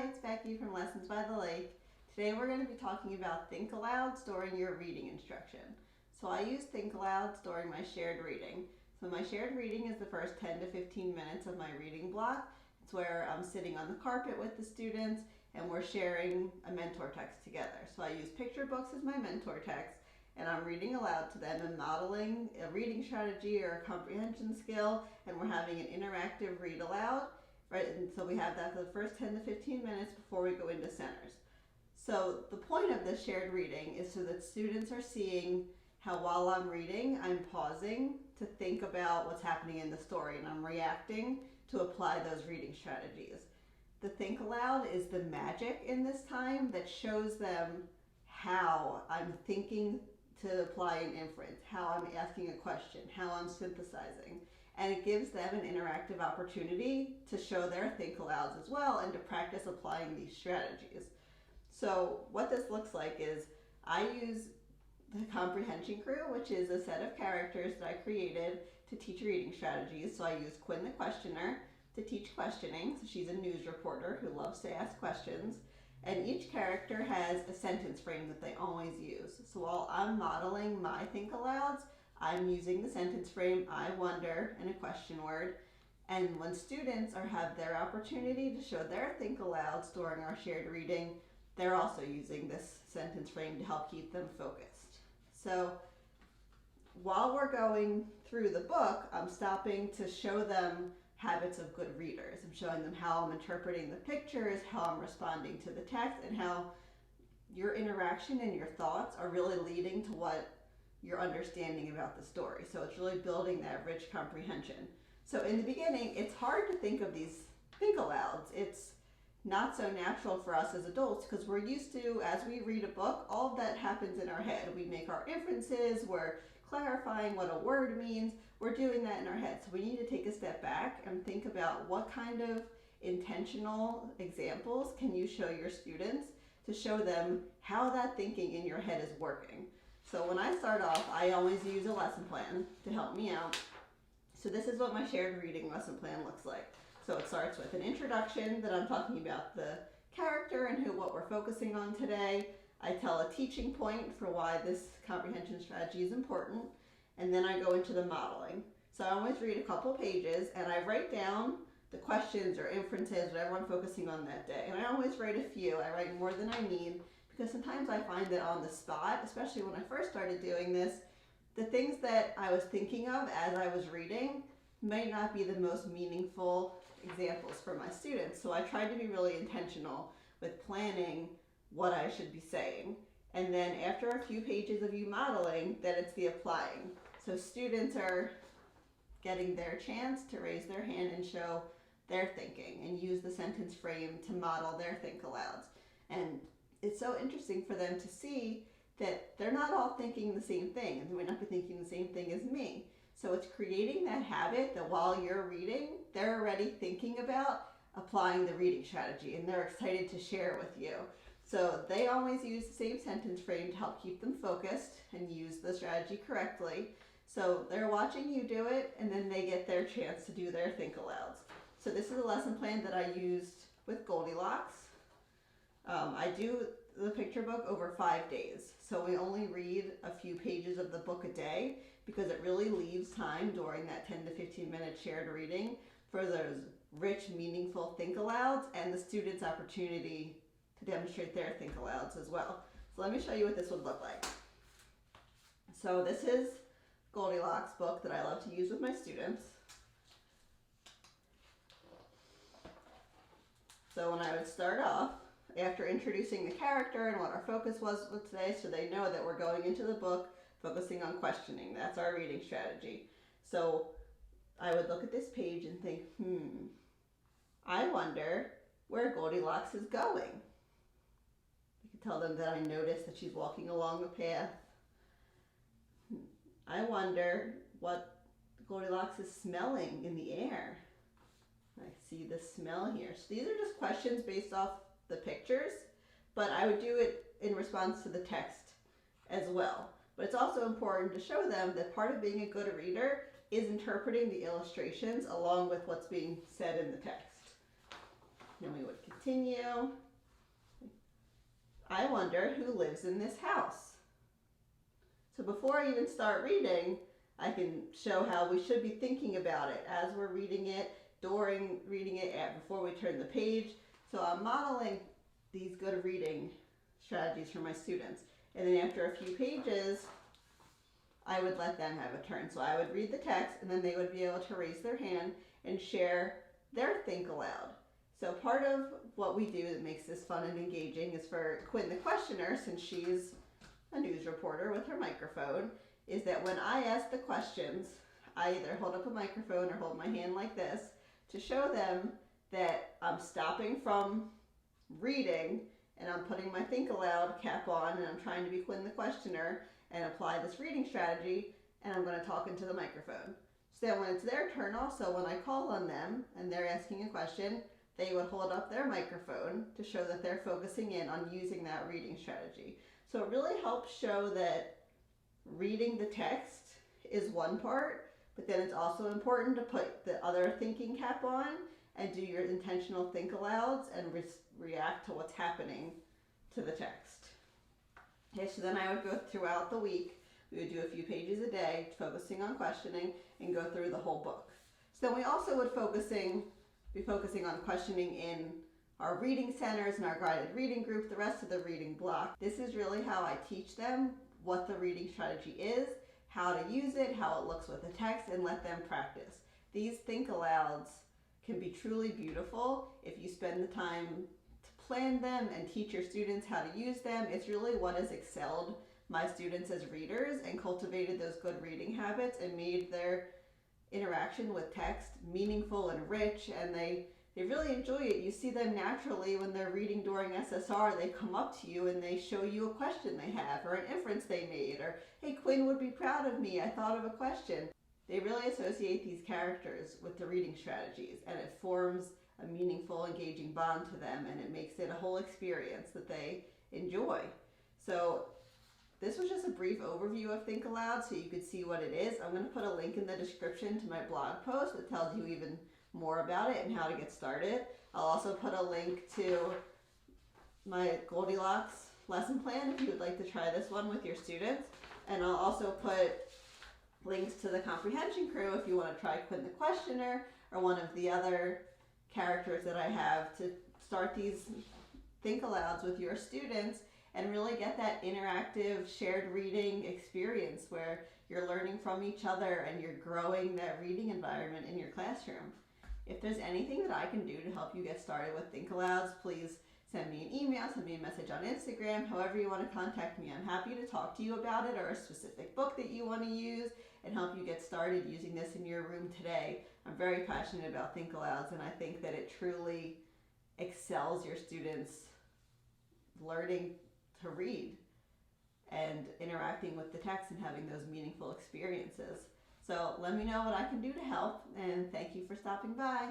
Hi, it's Becky from Lessons by the Lake. Today we're going to be talking about Think Alouds during your reading instruction. So I use Think Alouds during my shared reading. So my shared reading is the first 10 to 15 minutes of my reading block. It's where I'm sitting on the carpet with the students and we're sharing a mentor text together. So I use picture books as my mentor text and I'm reading aloud to them and modeling a reading strategy or a comprehension skill, and we're having an interactive read aloud. Right, and so we have that for the first 10 to 15 minutes before we go into centers. So the point of this shared reading is so that students are seeing how while I'm reading, I'm pausing to think about what's happening in the story and I'm reacting to apply those reading strategies. The Think Aloud is the magic in this time that shows them how I'm thinking to apply an inference, how I'm asking a question, how I'm synthesizing. And it gives them an interactive opportunity to show their Think Alouds as well and to practice applying these strategies. So what this looks like is I use the comprehension crew, which is a set of characters that I created to teach reading strategies. So I use Quinn the questioner to teach questioning. So she's a news reporter who loves to ask questions. And each character has a sentence frame that they always use. So while I'm modeling my Think Alouds, I'm using the sentence frame, I wonder, and a question word. And when students have their opportunity to show their Think Alouds during our shared reading, they're also using this sentence frame to help keep them focused. So while we're going through the book, I'm stopping to show them habits of good readers. I'm showing them how I'm interpreting the pictures, how I'm responding to the text, and how your interaction and your thoughts are really leading to what your understanding about the story. So it's really building that rich comprehension. So in the beginning, it's hard to think of these Think Alouds. It's not so natural for us as adults because we're used to, as we read a book, all of that happens in our head. We make our inferences, we're clarifying what a word means, we're doing that in our head. So we need to take a step back and think about what kind of intentional examples can you show your students to show them how that thinking in your head is working. So when I start off, I always use a lesson plan to help me out. So this is what my shared reading lesson plan looks like. So it starts with an introduction that I'm talking about the character and what we're focusing on today. I tell a teaching point for why this comprehension strategy is important, and then I go into the modeling. So I always read a couple pages and I write down the questions or inferences, whatever I'm focusing on that day. And I always write a few. I write more than I need because sometimes I find that on the spot, especially when I first started doing this, the things that I was thinking of as I was reading may not be the most meaningful examples for my students. So I tried to be really intentional with planning what I should be saying. And then after a few pages of you modeling, then it's the applying. So students are getting their chance to raise their hand and show their thinking and use the sentence frame to model their Think Alouds. And it's so interesting for them to see that they're not all thinking the same thing, and they might not be thinking the same thing as me. So it's creating that habit that while you're reading, they're already thinking about applying the reading strategy and they're excited to share with you. So they always use the same sentence frame to help keep them focused and use the strategy correctly. So they're watching you do it and then they get their chance to do their Think Alouds. So this is a lesson plan that I used with Goldilocks. I do the picture book over 5 days. So we only read a few pages of the book a day because it really leaves time during that 10 to 15 minute shared reading for those rich, meaningful Think Alouds and the students' opportunity to demonstrate their Think Alouds as well. So let me show you what this would look like. So this is Goldilocks book that I love to use with my students. So when I would start off, after introducing the character and what our focus was today, so they know that we're going into the book focusing on questioning. That's our reading strategy. So I would look at this page and think, I wonder where Goldilocks is going. I could tell them that I noticed that she's walking along a path. I wonder what Goldilocks is smelling in the air. I see the smell here. So these are just questions based off the pictures, but I would do it in response to the text as well. But it's also important to show them that part of being a good reader is interpreting the illustrations along with what's being said in the text. Then we would continue. I wonder who lives in this house. So before I even start reading, I can show how we should be thinking about it as we're reading it, during reading it, before we turn the page. So I'm modeling these good reading strategies for my students. And then after a few pages, I would let them have a turn. So I would read the text, and then they would be able to raise their hand and share their think aloud. So part of what we do that makes this fun and engaging is for Quinn the questioner, since she's a news reporter with her microphone, is that when I ask the questions, I either hold up a microphone or hold my hand like this to show them that I'm stopping from reading and I'm putting my think aloud cap on and I'm trying to be Quinn the questioner and apply this reading strategy, and I'm going to talk into the microphone. So then when it's their turn also, when I call on them and they're asking a question, they would hold up their microphone to show that they're focusing in on using that reading strategy. So it really helps show that reading the text is one part, but then it's also important to put the other thinking cap on and do your intentional think alouds and react to what's happening to the text. Okay, so then I would go throughout the week. We would do a few pages a day, focusing on questioning, and go through the whole book. So then we also would be focusing on questioning in our reading centers and our guided reading group, the rest of the reading block. This is really how I teach them what the reading strategy is, how to use it, how it looks with the text, and let them practice. These think alouds can be truly beautiful if you spend the time to plan them and teach your students how to use them. It's really what has excelled my students as readers and cultivated those good reading habits and made their interaction with text meaningful and rich, and they really enjoy it. You see them naturally when they're reading during SSR. They come up to you and they show you a question they have or an inference they made, or hey, Quinn would be proud of me, I thought of a question. They really associate these characters with the reading strategies, and it forms a meaningful, engaging bond to them, and it makes it a whole experience that they enjoy. So this was just a brief overview of Think Aloud so you could see what it is. I'm going to put a link in the description to my blog post that tells you even more about it and how to get started. I'll also put a link to my Goldilocks lesson plan if you would like to try this one with your students. And I'll also put links to the comprehension crew if you want to try Quinn the questioner or one of the other characters that I have to start these Think Alouds with your students and really get that interactive shared reading experience where you're learning from each other and you're growing that reading environment in your classroom. If there's anything that I can do to help you get started with Think Alouds, please send me an email, send me a message on Instagram, however you want to contact me. I'm happy to talk to you about it or a specific book that you want to use and help you get started using this in your room today. I'm very passionate about Think Alouds, and I think that it truly excels your students learning to read and interacting with the text and having those meaningful experiences. So let me know what I can do to help, and thank you for stopping by.